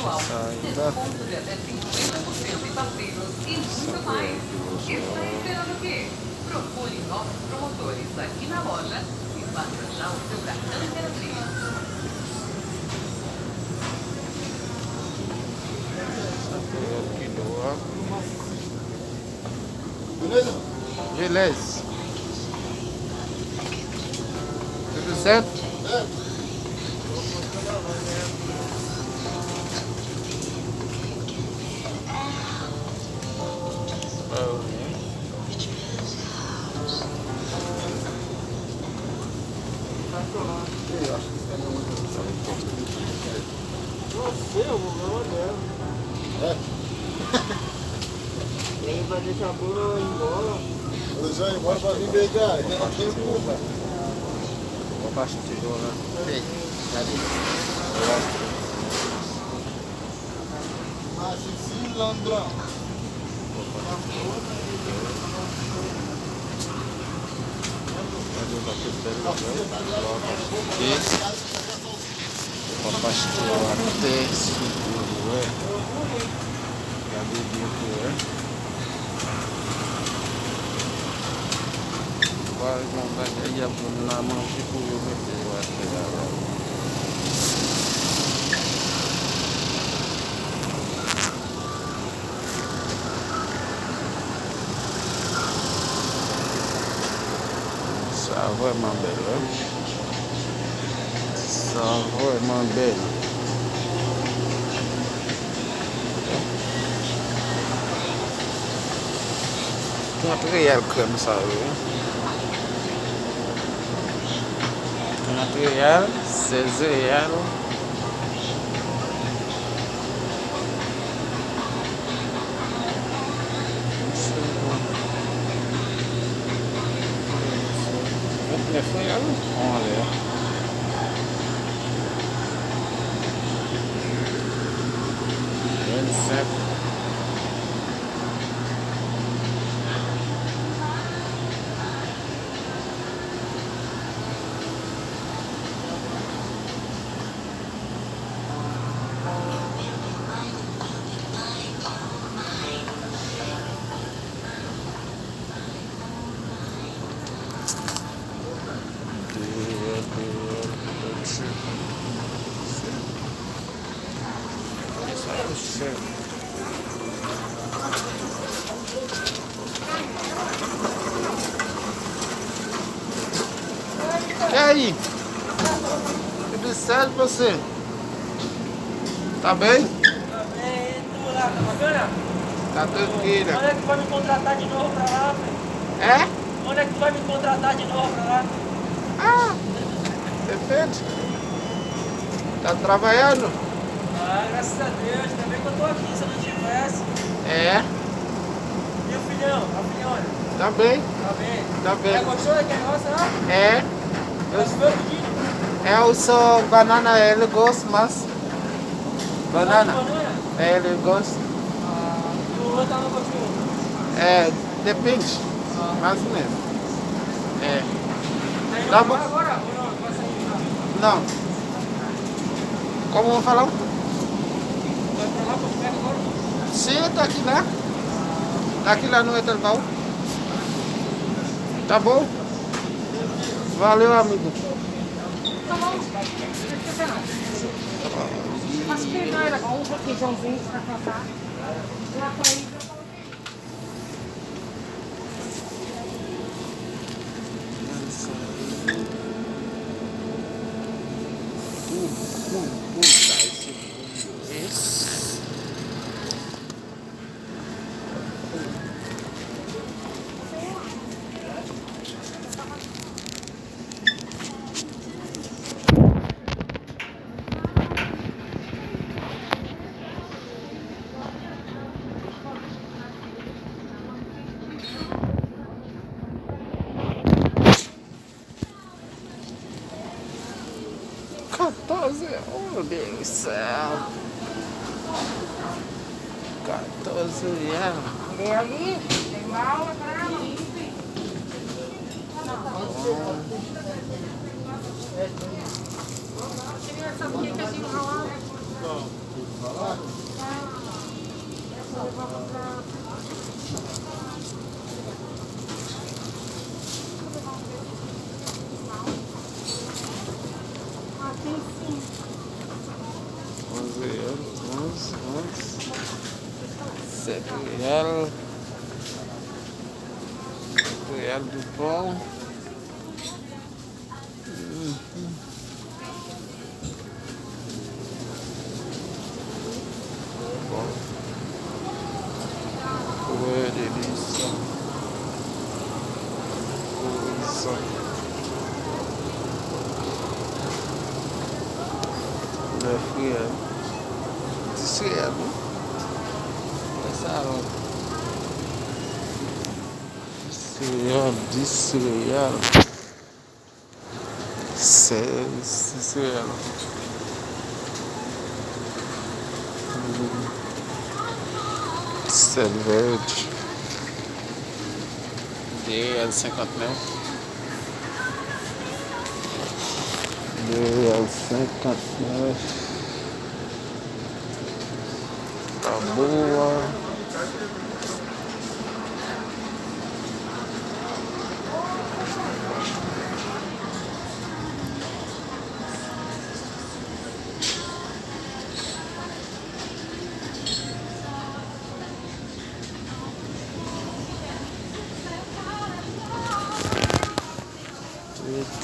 Nossa saída. Está esperando o quê? Procure nossos promotores aqui na loja e faça já o seu cartão Imperatriz. Aqui do óculos. Beleza? Beleza. Tudo certo? É. Eu vou gravar dela. É. Ele vai deixar a bola embora. Eles vão embora pra vir beijar. Ainda não tem culpa. Vou baixo de tesoura. Mas sim, Landrão. Vou pastor até seguro, Cadê dentro, Vai mandar aí na mão tipo eu meter, acho que agora. Ça va vraiment belle, Ça va vraiment belle. Material comme ça, Material, c'est réel. Olha. E aí? Tudo certo você? Tá bem? Tá bem, tu lá, tá bacana? Tá tranquilo. Quando é que vai me contratar de novo pra lá, velho? É? Quando é que tu vai me contratar de novo pra lá? Ah, perfeito. Tá trabalhando? Ah, graças a Deus, ainda bem que eu tô aqui, se eu não tivesse. É, E o filhão, a filhona? tá bem, Tá bem? tá bem. Já gostou daquele negócio lá? É, Mas o meu pedido? eu sou banana, ele gosta, mas... Banana? Banana? É, ele gosta. Ah, e o outro não gostou? É, depende, mais ou menos. É, Aí não Tá vai bom. agora ou não? Vai sair lá? não. Como eu vou falar? Vai pra lá, pra pega agora? Sim, tá aqui, né? Tá aqui lá no intervalo. Tá bom? Valeu, amigo. Tá bom, não esquecer não. Mas pegar era bom, um requeijãozinho pra cantar. Lá pra aí. Oh, meu Deus do céu. 14 anos. É ali, tem uma aula pra mim. Queria essa queijinho ralado. Ah, tem sim. 11 real, 11. 7 real. 7 real do pão. Ué, delícia. Coisa. 9 real. 10 real. Pensaram. 10 real. 6 real. Cerveja. 2,59. 2,59. Tá boa.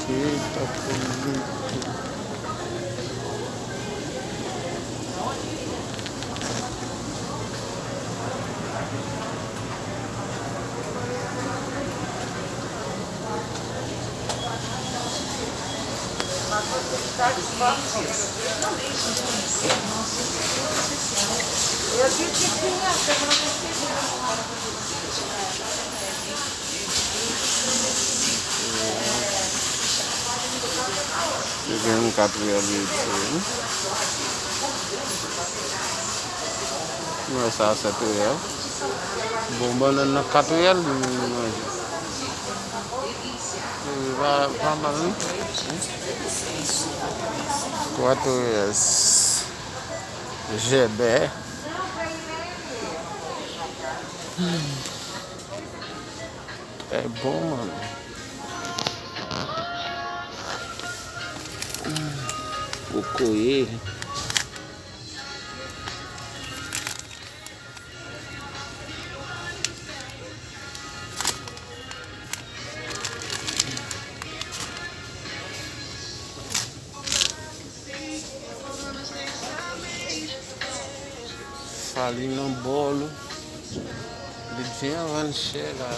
Eita, bonito. Eu disse que tinha, eu não consegui. Pegando 4 real de começar a 7 real. Bombando na 4 real. Vai ali. 4 reais. GB. É bom, mano. O coelho. Farinha no bolo. Dedinho vai chegar.